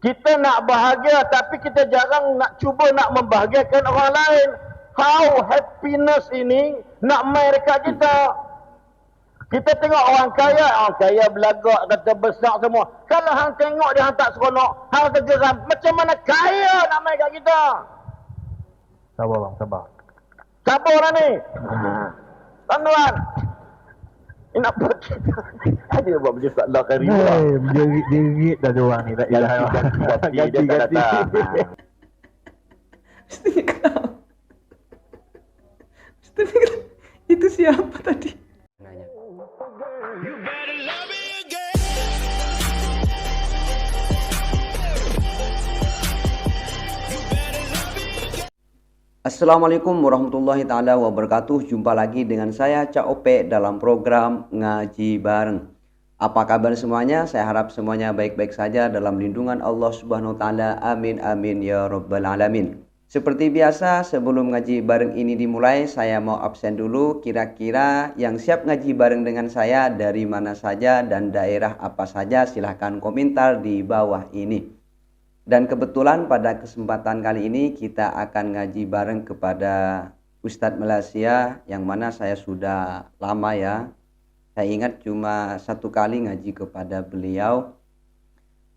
Kita nak bahagia tapi kita jarang nak cuba nak membahagiakan orang lain. How happiness ini nak main dekat kita. Kita tengok orang kaya belagak, kata besar semua. Kalau hang tengok dia hang tak seronok, hang tergeram, macam mana kaya nak main kat kita? Sabar bang, sabar. Sabar lah ni. Tuan-tuan. Ini nak buat kita. Ada buat macam salah kari. Jerit dah diorang ni. Tak ilah. Ganti dia tak datang. Mestinya kenapa? Itu siapa tadi? Nanya. Assalamualaikum warahmatullahi taala wabarakatuh. Jumpa lagi dengan saya Cak Ope dalam program Ngaji Bareng. Apa kabar semuanya? Saya harap semuanya baik-baik saja dalam lindungan Allah Subhanahu wa taala. Amin amin ya rabbal alamin. Seperti biasa, sebelum ngaji bareng ini dimulai, saya mau absen dulu. Kira-kira yang siap ngaji bareng dengan saya dari mana saja dan daerah apa saja, silahkan komentar di bawah ini. Dan kebetulan pada kesempatan kali ini kita akan ngaji bareng kepada Ustadz Malaysia, yang mana saya sudah lama ya. Saya ingat cuma satu kali ngaji kepada beliau.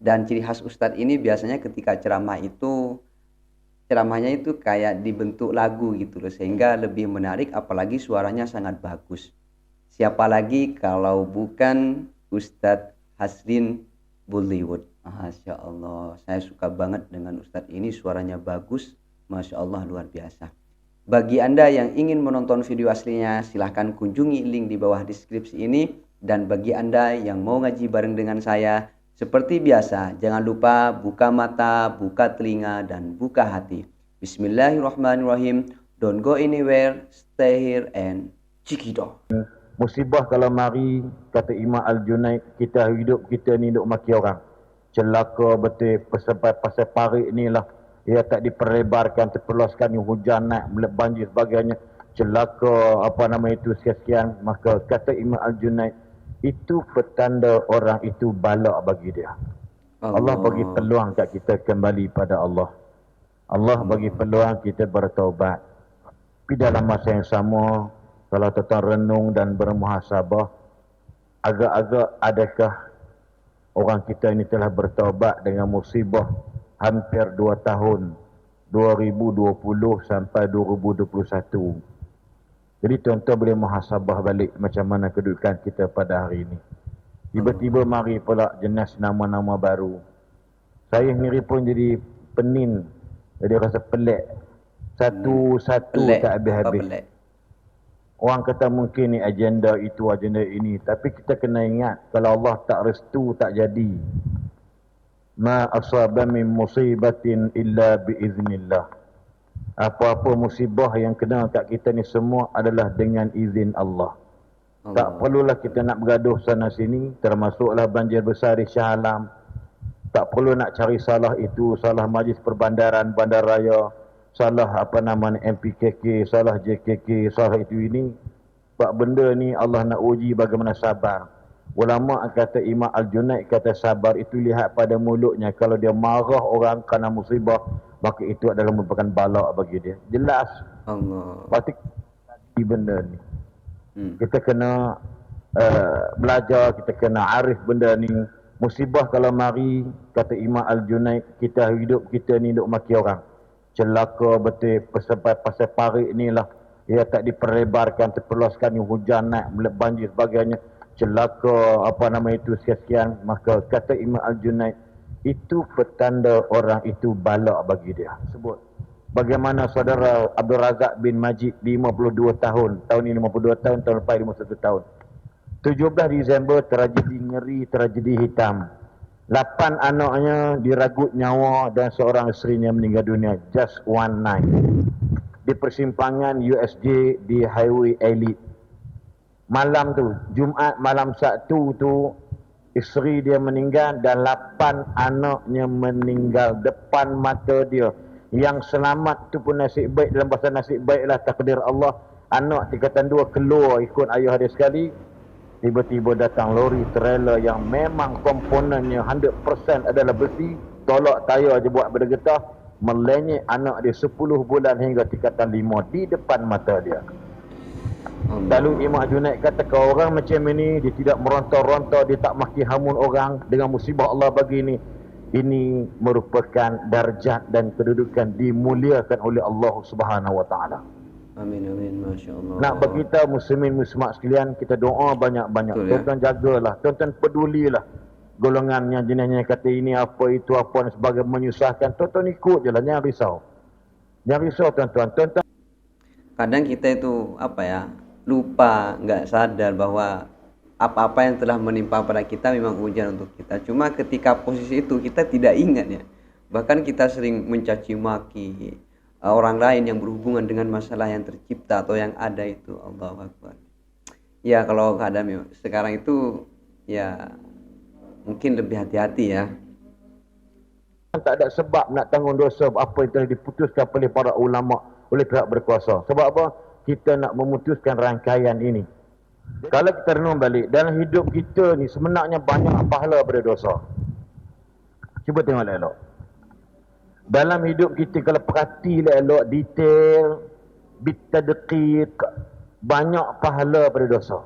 Dan ciri khas Ustadz ini biasanya ketika ceramahnya itu kayak dibentuk lagu gitu loh, sehingga lebih menarik, apalagi suaranya sangat bagus. Siapa lagi kalau bukan Ustadz Hasrin Bollywood. Masya Allah, saya suka banget dengan Ustadz ini, suaranya bagus, Masya Allah luar biasa. Bagi Anda yang ingin menonton video aslinya, silahkan kunjungi link di bawah deskripsi ini. Dan bagi Anda yang mau ngaji bareng dengan saya, seperti biasa, jangan lupa buka mata, buka telinga, dan buka hati. Bismillahirrahmanirrahim. Don't go anywhere, stay here and cikido. Musibah kalau mari, kata Imam Al-Junaid, kita hidup kita ni duk maki orang. Celaka betul, pasal parik ni lah. Ia tak diperlebarkan, terpeloskan, hujan naik, banjir sebagainya. Celaka, sekian-sekian. Maka kata Imam Al-Junaid, itu petanda orang itu balak bagi dia. Allah bagi peluang kat kita kembali pada Allah. Allah bagi peluang kita bertaubat. Tapi dalam masa yang sama, kalau tuan renung dan bermuhasabah, agak-agak adakah orang kita ini telah bertaubat dengan musibah hampir 2 tahun, 2020 sampai 2021. Jadi tuan-tuan boleh muhasabah balik macam mana kedudukan kita pada hari ini. Tiba-tiba mari pula jenis nama-nama baru. Saya sendiri pun jadi penin, jadi rasa pelik. Satu-satu tak habis-habis. Orang kata mungkin ni agenda itu, agenda ini. Tapi kita kena ingat, kalau Allah tak restu, tak jadi. Ma asaba min musibatin illa biiznillah. Apa-apa musibah yang kena kat kita ni semua adalah dengan izin Allah. Tak perlulah kita nak bergaduh sana sini, termasuklah banjir besar di Shah Alam. Tak perlu nak cari salah itu, salah majlis perbandaran, bandaraya, salah MPKK, salah JKK, salah itu ini. Sebab benda ni Allah nak uji bagaimana sabar. Ulama kata Imam Al-Junaid kata sabar itu lihat pada mulutnya. Kalau dia marah orang kerana musibah, maka itu adalah merupakan balak bagi dia. Jelas. Allah. Berarti benda ni. Kita kena belajar, kita kena arif benda ni. Musibah kalau mari, kata Imam Al-Junaid, kita hidup kita ni duk maki orang. Celaka betul, pasal parik ni lah. Ia tak diperlebarkan, terpeloskan, hujan naik, banjir sebagainya. Celaka, sekian-sekian. Maka kata Imam Al-Junaid, itu petanda orang itu balak bagi dia. Sebut. Bagaimana saudara Abdul Razak bin Majid, 52 tahun. Tahun ini 52 tahun, tahun lepas 51 tahun. 17 Disember, tragedi ngeri, tragedi hitam. 8 anaknya diragut nyawa dan seorang isterinya meninggal dunia. Just one night. Di persimpangan USJ di Highway Elite. Malam tu, Jumaat malam Sabtu tu, isteri dia meninggal dan 8 anaknya meninggal depan mata dia. Yang selamat tu pun nasib baik, dalam bahasa nasib baiklah takdir Allah. Anak tingkatan 2 keluar ikut ayah dia sekali. tiba-tiba datang lori trailer yang memang komponennya 100% adalah besi, tolak tayar je buat bergetah, melenyek anak dia 10 bulan hingga tingkatan 5 di depan mata dia. Lalu Imam Junaid kata, kalau orang macam ini, dia tidak meronta-ronta, dia tak maki hamun orang dengan musibah Allah bagi ini merupakan darjat dan kedudukan dimuliakan oleh Allah Subhanahu wa taala. Amin amin, masya-Allah. Nak bagi kita muslimin muslimat sekalian, kita doa banyak-banyak. Tuan-tuan jagalah, tuan-tuan pedulilah golongan yang jenisnya kata ini apa itu apa dan sebagainya menyusahkan. Tuan-tuan ikut je lah, jangan risau. Jangan risau tuan-tuan. Tuan-tuan Kadang kita itu lupa, nggak sadar bahwa apa-apa yang telah menimpa pada kita memang ujian untuk kita. Cuma ketika posisi itu kita tidak ingat ya. Bahkan kita sering mencaci maki orang lain yang berhubungan dengan masalah yang tercipta atau yang ada itu. Allahu Akbar. Ya kalau keadaan sekarang itu ya mungkin lebih hati-hati ya. tak ada sebab nak tanggung dosa apa yang telah diputuskan oleh para ulama, oleh pihak berkuasa. Sebab apa? Kita nak memutuskan rangkaian ini. Kalau kita renung balik, dalam hidup kita ni sebenarnya banyak pahala pada dosa. Cuba tengok elok. Dalam hidup kita kalau perhati elok, detail, bitadqiq, banyak pahala pada dosa.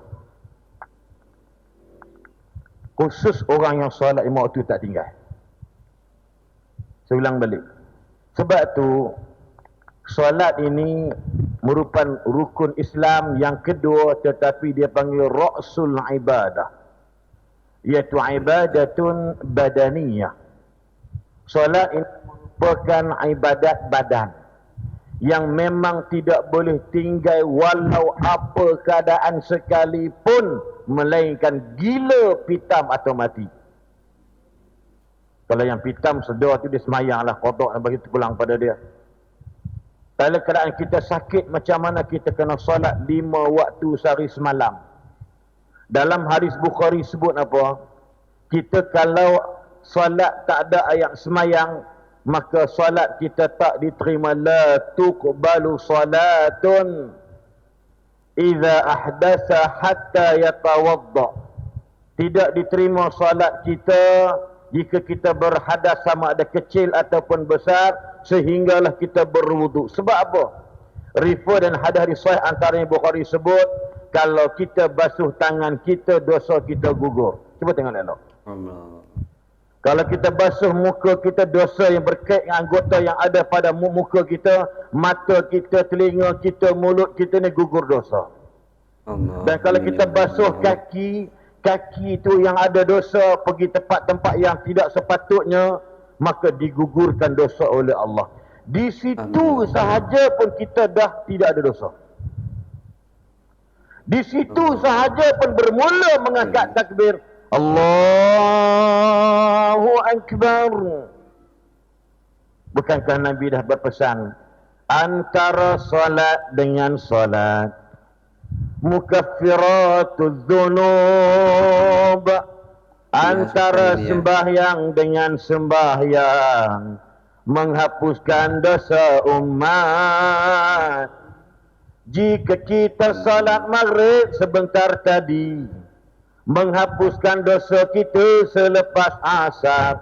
Khusus orang yang solat 5 waktu tak tinggal. Saya ulang balik. Sebab tu solat ini merupakan rukun Islam yang kedua, tetapi dia panggil ra'sul ibadah, iaitu ibadatun badaniyah. Solat ini merupakan ibadat badan yang memang tidak boleh tinggal walau apa keadaan sekalipun, melainkan gila, pitam atau mati. Kalau yang pitam sedar tu dia semayanglah, qada dan bagi pulang pada dia. Kalau keadaan kita sakit, macam mana kita kena solat 5 waktu sehari semalam. Dalam hadis Bukhari sebut apa? Kita kalau solat tak ada ayat semayang, maka solat kita tak diterima. La tuqbalu solatun idza ahdasa hatta yatawadda. Tidak diterima solat kita jika kita berhadas, sama ada kecil ataupun besar, sehinggalah kita berwuduk. Sebab apa? Refer dan hadis sahih antaranya Bukhari sebut, kalau kita basuh tangan kita, dosa kita gugur. Cuba tengok elok. Allah. Kalau kita basuh muka kita, dosa yang berkait dengan anggota yang ada pada muka kita, mata kita, telinga kita, mulut kita ni gugur dosa. Allah. Dan kalau kita basuh kaki itu yang ada dosa, pergi tempat-tempat yang tidak sepatutnya, maka digugurkan dosa oleh Allah. Di situ sahaja pun kita dah tidak ada dosa. Di situ sahaja pun bermula mengangkat takbir Allahu Akbar. Bukankah Nabi dah berpesan, antara solat dengan solat mukaffiratuz dzunub, antara sembahyang dengan sembahyang menghapuskan dosa umat. Jika kita salat maghrib sebentar tadi, menghapuskan dosa kita selepas asar.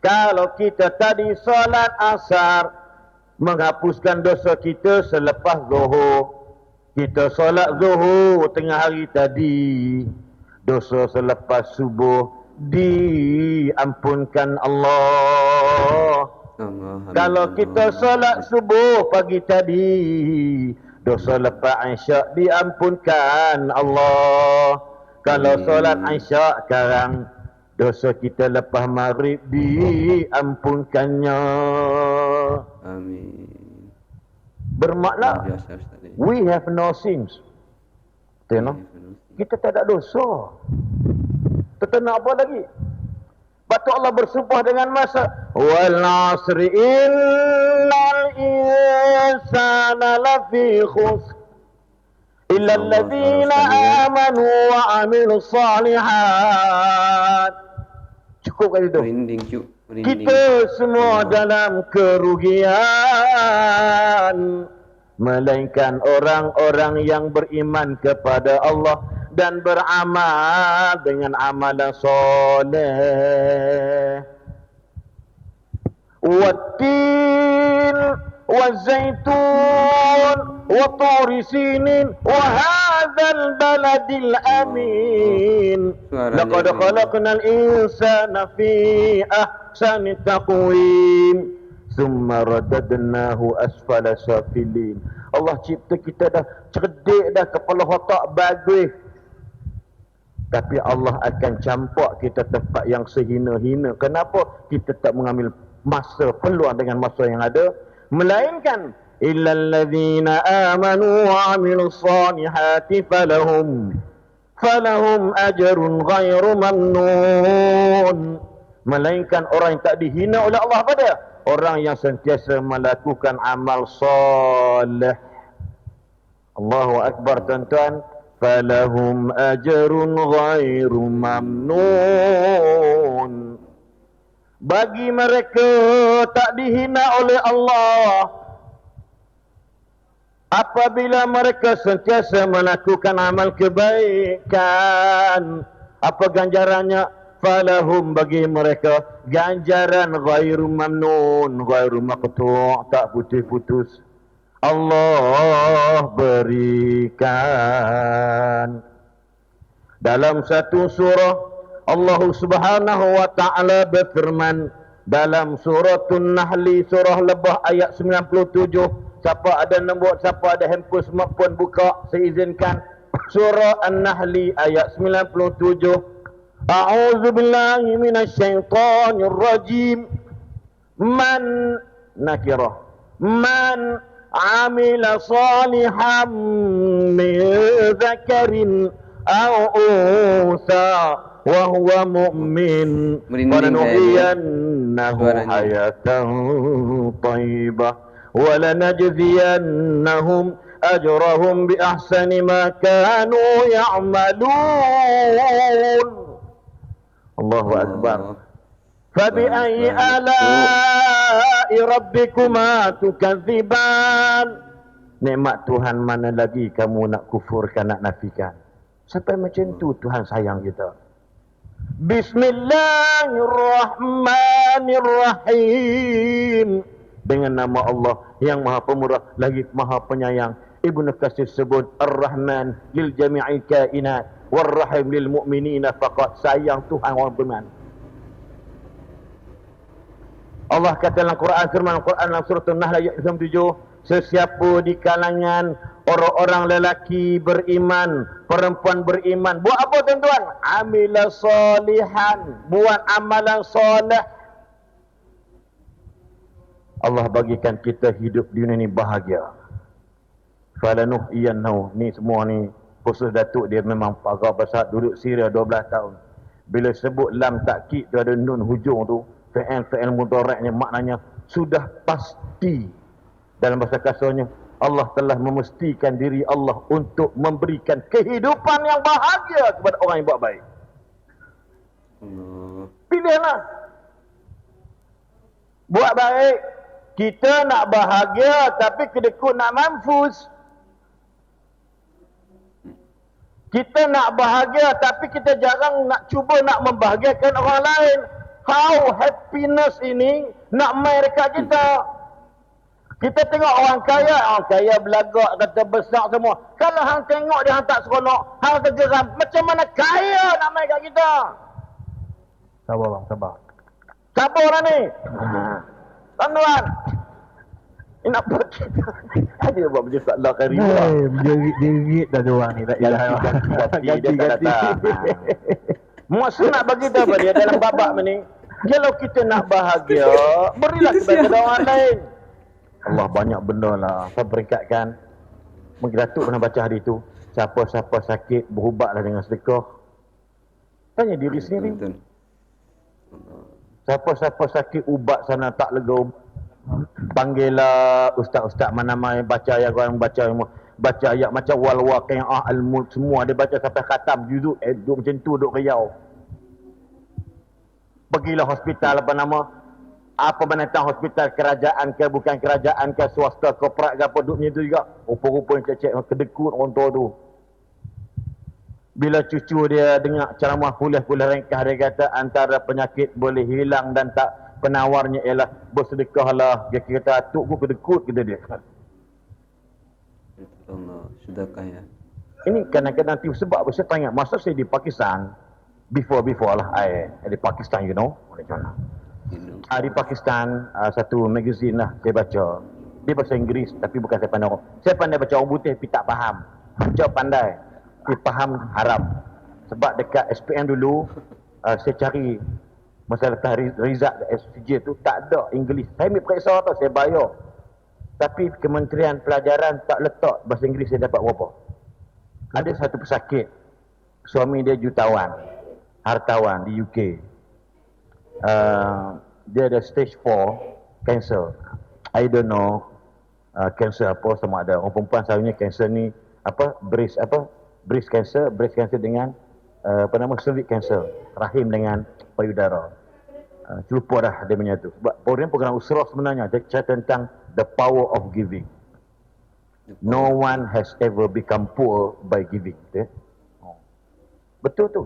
Kalau kita tadi salat asar, menghapuskan dosa kita selepas zuhur. Kita solat zuhur tengah hari tadi, dosa selepas subuh diampunkan Allah. Kalau kita solat subuh pagi tadi, dosa lepas isyak diampunkan Allah. Kalau solat isyak sekarang, dosa kita lepas maghrib diampunkannya. Amin. Bermakna we have no sins. Tengok, kita tak ada dosa. Kita nak apa lagi? Patut Allah bersumpah dengan masa, wal 'asri innal insana lafi khusr illa alladhina amanu wa 'amilus shalihat. Cukup kali itu. Merinding, Cuk. Merinding. Kita semua dalam kerugian, melainkan orang-orang yang beriman kepada Allah dan beramal dengan amalan soleh. Wattin wazaitun wa turi sinin wa hadzal baladil amin. Laqad khalaqnal insana fi ahsani taqwim. Thumma radadnahu asfala safilin. Allah cipta kita dah cerdik dah, kepala otak bagus. Tapi Allah akan campak kita tempat yang sehina-hina. Kenapa? Kita tak mengambil masa peluang dengan masa yang ada. Melainkan illal ladzina amanu wa amilus solihati falahum ajrun ghairu mamnun. Melainkan orang yang tak dihina oleh Allah pada orang yang sentiasa melakukan amal soleh. Allahu akbar tuan-tuan. Falahum ajrun ghairu mamnun. Bagi mereka tak dihina oleh Allah apabila mereka sentiasa melakukan amal kebaikan. Apa ganjarannya? Falahum, bagi mereka ganjaran ghairu mamnun, ghairu maqtu', tak putus-putus. Allah berikan. Dalam satu surah Allah Subhanahu wa taala berfirman dalam suratul Nahl, surah Lebah ayat 97. Siapa ada nombor, siapa ada handphone smartphone buka, saya izinkan. Surah An-Nahl ayat 97. A'udzu billahi minasyaitonir rajim. Man nakirah. Man amila salihan min dzakarin aw unsa wa huwa mu'min falanuhyiyannahu hayatan thayyibah wa lanajziyannahum ajrahum bi ahsani ma kanu ya'malun. Allahu akbar. Fabi ayyi ala'i rabbikuma tukadziban. Nikmat Tuhan mana lagi kamu nak kufurkan, nak nafikan? Sampai macam tu Tuhan sayang kita. Bismillahirrahmanirrahim. Dengan nama Allah yang Maha Pemurah lagi Maha Penyayang. Ibnu Katsir sebut Ar-Rahman lil jami'il kainat war-Rahim lil mu'minina faqat. Sayang Tuhan orang beriman. Allah kata dalam Quran, firman Quran dalam surah An-Nahl ayat 97, sesiapa di kalangan orang-orang lelaki beriman, perempuan beriman, buat apa tuan-tuan? Amila solihan, buat amalan soleh. Allah bagikan kita hidup di dunia ni bahagia. Falanuhyiyannahu, ni semua ni khusus Datuk, dia memang pagar besar, duduk Syria 12 tahun. Bila sebut lam takkid tu ada nun hujung tu, fi'il mudhari'-nya maknanya sudah pasti. Dalam bahasa kasarnya, Allah telah memastikan diri Allah untuk memberikan kehidupan yang bahagia kepada orang yang buat baik. Pilihlah. Buat baik. Kita nak bahagia tapi kedekut nak mampus. Kita nak bahagia tapi kita jarang nak cuba nak membahagiakan orang lain. How happiness ini nak main dekat kita. Kita tengok orang kaya belagak, kata besar semua. Kalau hang tengok dia hang tak seronok, hang tergeram, macam mana kaya nak main dekat kita? Sabar bang, sabar. Sabar lah ni. Tuan-tuan. Ini nak buat kita. Ada buat macam salah kari. Jerit dah diorang ni. Tak ganti. Maksud nak bagi tahu apa dia dalam babak ni. Kalau kita nak bahagia, berilah kepada orang lain. Allah banyak benda lah. Saya beringkatkan. Mungkin Datuk pernah baca hari tu. Siapa-siapa sakit, berubatlah dengan sedekah. Tanya diri sendiri. Siapa-siapa sakit, ubat sana tak lega. Panggillah ustaz-ustaz mana-mana yang baca ayat, orang baca ayat macam wal waqi'ah al-mulk, semua dia baca sampai khatam juzuk, duduk macam tu, duduk riau. Pergilah hospital apa binatang, hospital kerajaan ke bukan kerajaan ke, swasta korporat ke apa, duduk macam tu juga. Rupa-rupa yang cecek kedekut orang tua tu. Bila cucu dia dengar ceramah kuliah-kuliah ringkas, dia kata antara penyakit boleh hilang dan tak penawarnya ialah bersedekahlah. Dia kata atuk ku kedekut, kata dia. Allah, sedekah ya. Ini kadang-kadang tiba sebab apa saya tanya, masa saya di Pakistan, before lah, di Pakistan, you know, macam mana? Di Pakistan, satu magazine lah saya baca. Dia bahasa Inggeris, tapi bukan saya pandai. Saya pandai baca orang putih, tapi tak faham. Baca pandai, tapi faham haram. Sebab dekat SPM dulu, saya cari masalah Rizal SPJ tu, tak ada Inggeris. Saya ambil periksa tau, saya bayar. Tapi Kementerian Pelajaran tak letak bahasa Inggeris saya dapat berapa. Ada satu pesakit, suami dia jutawan, hartawan di UK. Dia ada stage 4 cancer. I don't know cancer apa, sama ada orang perempuan selalunya cancer ni breast cancer dengan cervix cancer, rahim dengan payudara. Lupa dah dia punya tu. Sebab program usrah sebenarnya dia cerita tentang the power of giving. No one has ever become poor by giving. Betul tu.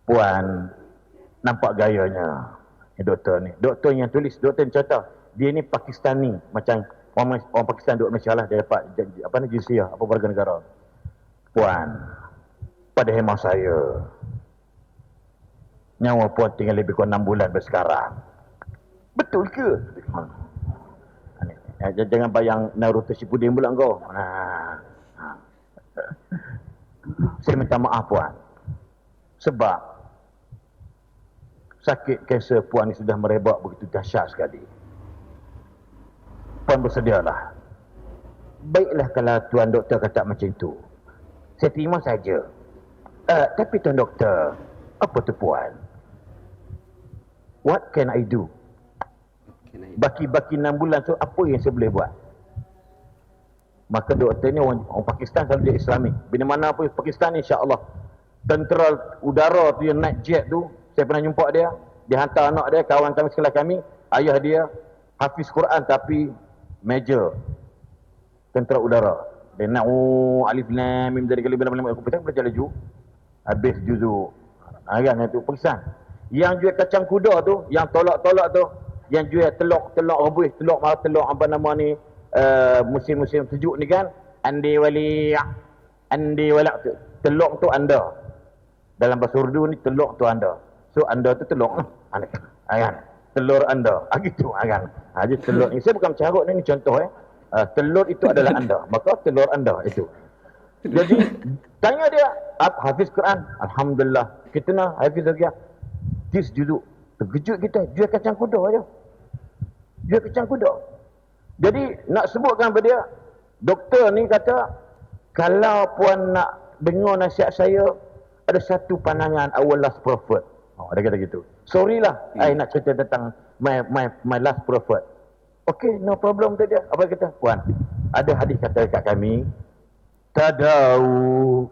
Puan nampak gayanya doktor ni. Doktor yang tulis, doktor yang cerita, dia ni Pakistani, macam orang Pakistan duduk Malaysia lah, dia dapat jinsiah, warga negara. Puan, pada hemat saya, nyawa puan tinggal lebih kurang 6 bulan bersekarang. Betul ke? Jangan bayang Naruto Shippuden pula kau. Saya minta maaf puan. Sebab sakit kanser puan ni sudah merebak begitu dahsyat sekali. Puan bersedialah. Baiklah kalau tuan doktor kata macam itu. Saya terima saja. Tapi tuan doktor, apa tu puan? What can I do? Baki-baki 6 bulan tu apa yang saya boleh buat? Maka doktor ni orang Pakistan, kalau dia Islamik. Bila mana pun Pakistan, insya-Allah tentera udara tu yang naik jet tu, saya pernah jumpa dia. Dia hantar anak dia, kawan kami sekolah kami, ayah dia hafiz Quran tapi major tentera udara. Dia nak alif lam mim dari kali bila aku belajar laju. Habis juzuk. Kan itu Pakistan. Yang jual kacang kuda tu, yang tolak-tolak tu, yang jual telur rebus, telur apa nama ni, musim-musim sejuk ni kan, andi walak tu. Telur tu anda. Dalam bahasa Urdu ni telur tu anda. So anda tu telur lah. Kan? Telur anda. Gitu kan. Jadi telur ni saya bukan mencarut ni contoh telur itu adalah anda. Maka telur anda itu. Jadi tanya dia, hafiz Quran? Alhamdulillah. Kita nak hafiz lagi. Tis juzuk. Terkejut kita, jual kacang kuda aja. Jual kacang kuda. Jadi nak sebutkan pada dia, doktor ni kata, kalau puan nak dengar nasihat saya, ada satu pandangan our last prophet. Dia kata gitu. Sorry lah, I nak cerita tentang my last prophet. Okay, no problem tu dia. Apa kata? Puan, ada hadis kata dekat kami, tadau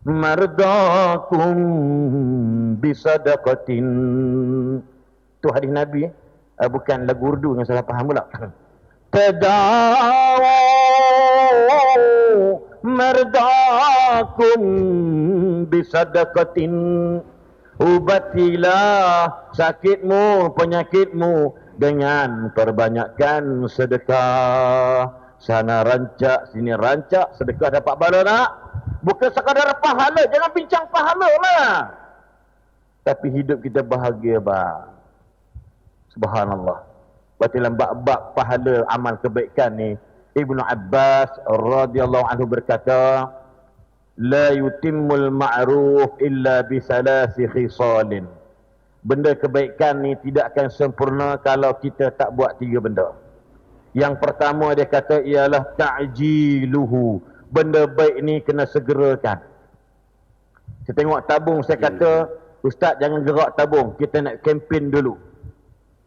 mardakum bisadaqatin. Tu hadis Nabi, bukan lagu Urdu yang salah faham pula. Tadau mardakum bisadaqatin. Ubatilah sakitmu, penyakitmu dengan perbanyakkan sedekah. Sana rancak, sini rancak, sedekah dapat pahala nak? Bukan sekadar pahala, jangan bincang pahala lah. Tapi hidup kita bahagia bang. Subhanallah. Berarti dalam bab-bab pahala amal kebaikan ni, Ibnu Abbas radhiyallahu anhu berkata, la yutimmul ma'ruf illa bisalasi khisalin. Benda kebaikan ni tidak akan sempurna kalau kita tak buat 3 benda. Yang pertama dia kata ialah ta'jiluhu. Benda baik ni kena segerakan. Saya tengok tabung, saya kata, ustaz jangan gerak tabung, kita nak kempen dulu.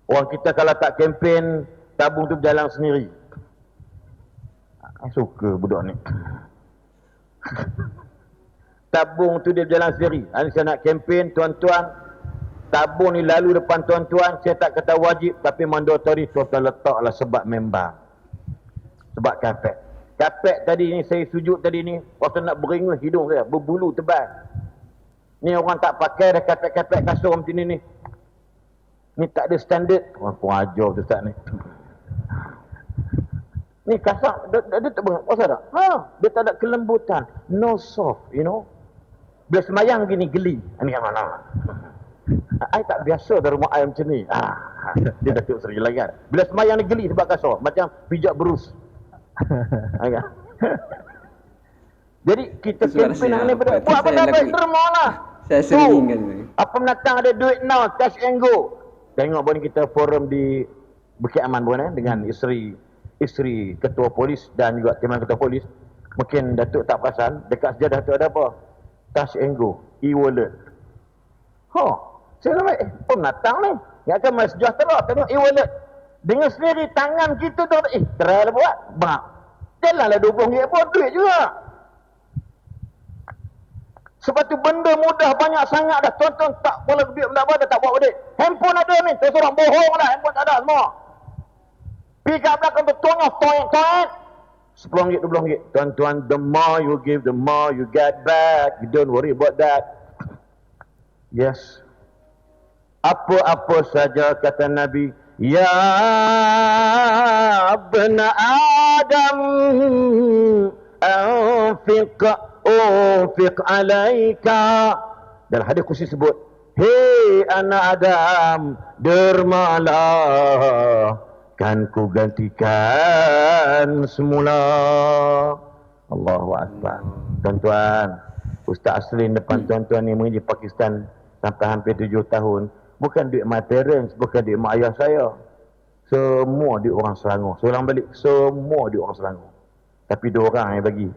Orang kita kalau tak kempen, tabung tu berjalan sendiri. Suka budak ni. Tabung tu dia berjalan sendiri. Saya nak kempen, tuan-tuan, tabung ni lalu depan tuan-tuan, saya tak kata wajib, tapi mandatory tuan-tuan letaklah sebab member. Sebab kafet. Kapek tadi ni, saya sujud tadi ni, waktu nak beringus hidung saya, berbulu tebal. Ni orang tak pakai dah kapek-kapek kasut macam ni. Ni tak ada standard. Orang pun ajar tu Ustaz ni. Ni kasar, dia tak banyak puasa tak? Dia tak ada kelembutan. No soft, you know. Bila semayang gini, geli. Ini yang mana? I tak biasa dari rumah I macam ni. Dia dah tengok seri lagi kan. Bila semayang ni geli sebab kasar. Macam pijak berus. Jadi kita kempen ni pada buat apa baik derma lah. Saya sering ingat ni. Apa menatang ada duit now, cash and go. Tengok pun kita forum di Bukit Aman pun dengan isteri ketua polis dan juga timbalan ketua polis. Mungkin Datuk tak perasan, dekat sejadah tu ada apa? Touch and go, e-wallet. Saya nampak, penatang ni. Yang akan masih sejahtera, tengok e-wallet. Dengan sendiri tangan kita tu, try lah buat. Bang. Jalanlah RM20 pun, duit juga. Sebab tu benda mudah banyak sangat dah. Tuan-tuan tak boleh duit benda apa dah, tak buat duit. Handphone ada ni, terus orang bohong lah. Handphone tak ada semua. Pergi kat belakang tu, tuangah, toet. RM10, RM20. Tuan-tuan, the more you give, the more you get back. You don't worry about that. Yes. Apa-apa saja kata Nabi, ya ibn Adam, anfiq alaika. Dalam hadis kursi sebut, hei anak Adam, dermalah, kan ku gantikan semula. Allahu Akbar. Tuan-tuan, Ustaz Aslin depan tuan-tuan ni mengaji Pakistan sampai hampir 7 tahun. Bukan duit my parents, bukan duit mak ayah saya. Semua duit orang Selangor. Saya ulang balik, semua duit orang Selangor. Tapi 2 orang yang bagi.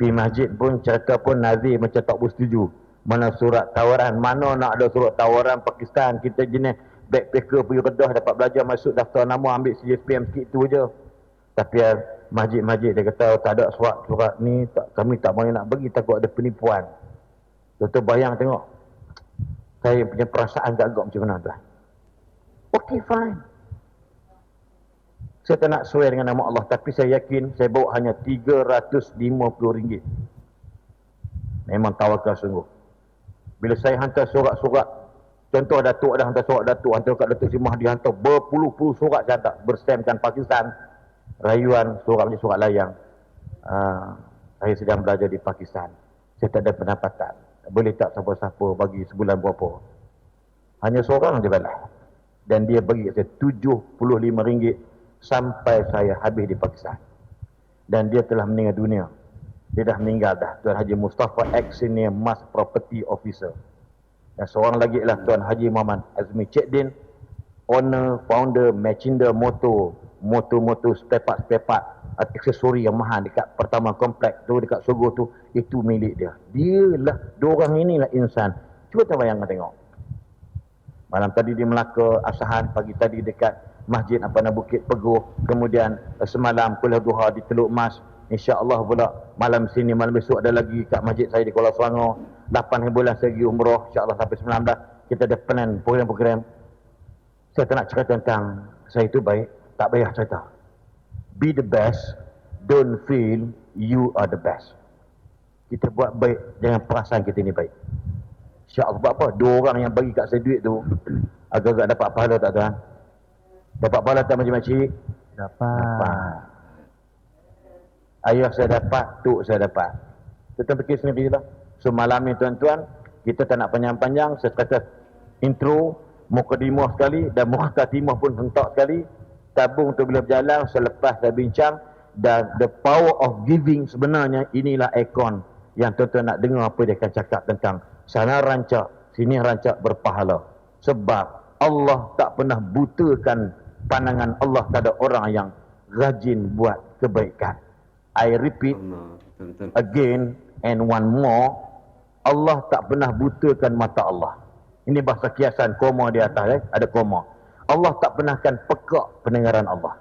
Pergi masjid pun, cerita pun Nazir macam tak bersetuju. Mana surat tawaran, mana nak ada surat tawaran Pakistan. Kita jenis backpacker pergi Kedah, dapat belajar masuk daftar nama, ambil CSPM sikit tu je. Tapi masjid-masjid dia kata tak ada surat ni, kami tak boleh nak bagi, takut ada penipuan. Tuan-tuan bayang tengok. Saya punya perasaan gagap macam mana tuan. Okey, fine. Saya tak nak swear dengan nama Allah, tapi saya yakin saya bawa hanya RM350. Memang tawakal sungguh. Bila saya hantar surat-surat, contoh Datuk ada hantar surat Datuk, hantar kat Datuk Simah, dia hantar berpuluh-puluh surat saya hantar, berstamkan Pakistan, rayuan, surat macam surat layang. Saya sedang belajar di Pakistan. Saya tak ada pendapatan. Boleh tak siapa-siapa bagi sebulan berapa? Hanya seorang je balas. Dan dia bagi saya RM75 sampai saya habis di Pakistan. Dan dia telah meninggal dunia. Dia dah meninggal dah. Tuan Haji Mustafa X Senior Mas Property Officer. Dan seorang lagi ialah Tuan Haji Muhammad Azmi Cekdin, owner, founder Machinder Motor spare part aksesori yang mahal dekat pertama kompleks tu, dekat Sogo tu, itu milik dia. Dia lah, 2 orang inilah insan. Cuba kita bayangkan tengok. Malam tadi di Melaka, Asahan, pagi tadi dekat Masjid Bukit Peguh, kemudian semalam kuliah duha di Teluk Mas. InsyaAllah pula malam sini, malam besok ada lagi kat masjid saya di Kuala Selangor. 8 bulan saya pergi umrah, insyaAllah sampai 19. Kita ada plan, program-program. Saya tak nak cerita tentang saya itu baik, tak payah cerita. Be the best, don't feel you are the best. Kita buat baik, jangan perasaan kita ni baik. InsyaAllah. Sebab apa? 2 orang yang bagi kat saya duit tu, agak-agak dapat pahala tak tuan? Dapat pahala tak makcik-makcik? Dapat. Ayah saya dapat, tuk saya dapat. Tuan fikir sendiri lah. So malam ni tuan-tuan, kita tak nak panjang-panjang, saya kata intro, mukadimah sekali, dan mukhatimah pun hentak sekali. Tabung tu bila berjalan, selepas saya bincang, dan the power of giving sebenarnya inilah ikon yang tuan-tuan nak dengar apa dia akan cakap tentang sana rancak, sini rancak berpahala. Sebab Allah tak pernah butakan pandangan Allah kepada orang yang rajin buat kebaikan. I repeat again and one more, Allah tak pernah butakan mata Allah. Ini bahasa kiasan, koma di atas, ada koma. Allah tak pernah akan pekak pendengaran Allah.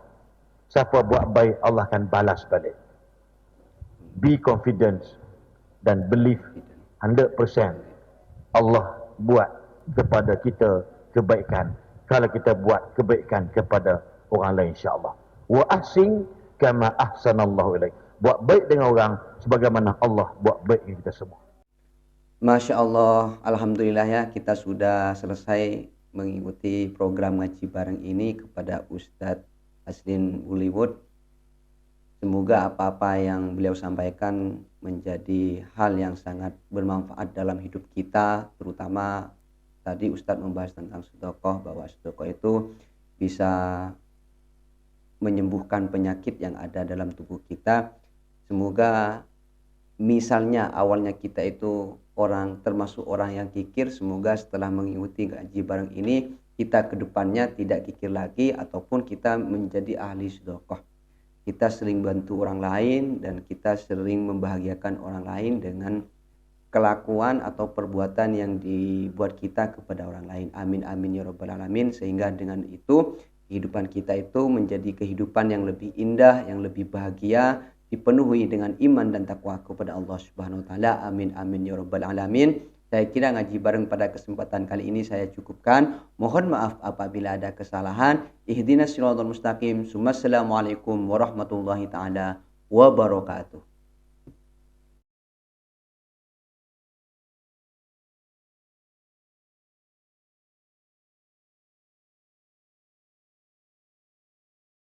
Siapa buat baik, Allah akan balas balik. Be confident dan believe 100% Allah buat kepada kita kebaikan kalau kita buat kebaikan kepada orang lain, insyaAllah. Wa ahsin kama ahsanallahu ilaik. Buat baik dengan orang sebagaimana Allah buat baik dengan kita semua. Masya Allah, Alhamdulillah ya, kita sudah selesai mengikuti program ngaji bareng ini kepada Ustadz Aslin Bollywood. Semoga apa-apa yang beliau sampaikan menjadi hal yang sangat bermanfaat dalam hidup kita, terutama tadi Ustadz membahas tentang sedekah, bahwa sedekah itu bisa menyembuhkan penyakit yang ada dalam tubuh kita. Semoga misalnya awalnya kita itu termasuk orang yang kikir, semoga setelah mengikuti ngaji bareng ini kita kedepannya tidak kikir lagi ataupun kita menjadi ahli sedekah. Kita sering bantu orang lain dan kita sering membahagiakan orang lain dengan kelakuan atau perbuatan yang dibuat kita kepada orang lain. Amin amin ya rabbal alamin. Sehingga dengan itu kehidupan kita itu menjadi kehidupan yang lebih indah, yang lebih bahagia, dipenuhi dengan iman dan takwa kepada Allah Subhanahu wa taala. Amin amin ya rabbal alamin. Saya kira ngaji bareng pada kesempatan kali ini saya cukupkan. Mohon maaf apabila ada kesalahan. Ihdinas siratal mustaqim. Assalamualaikum warahmatullahi taala wabarakatuh.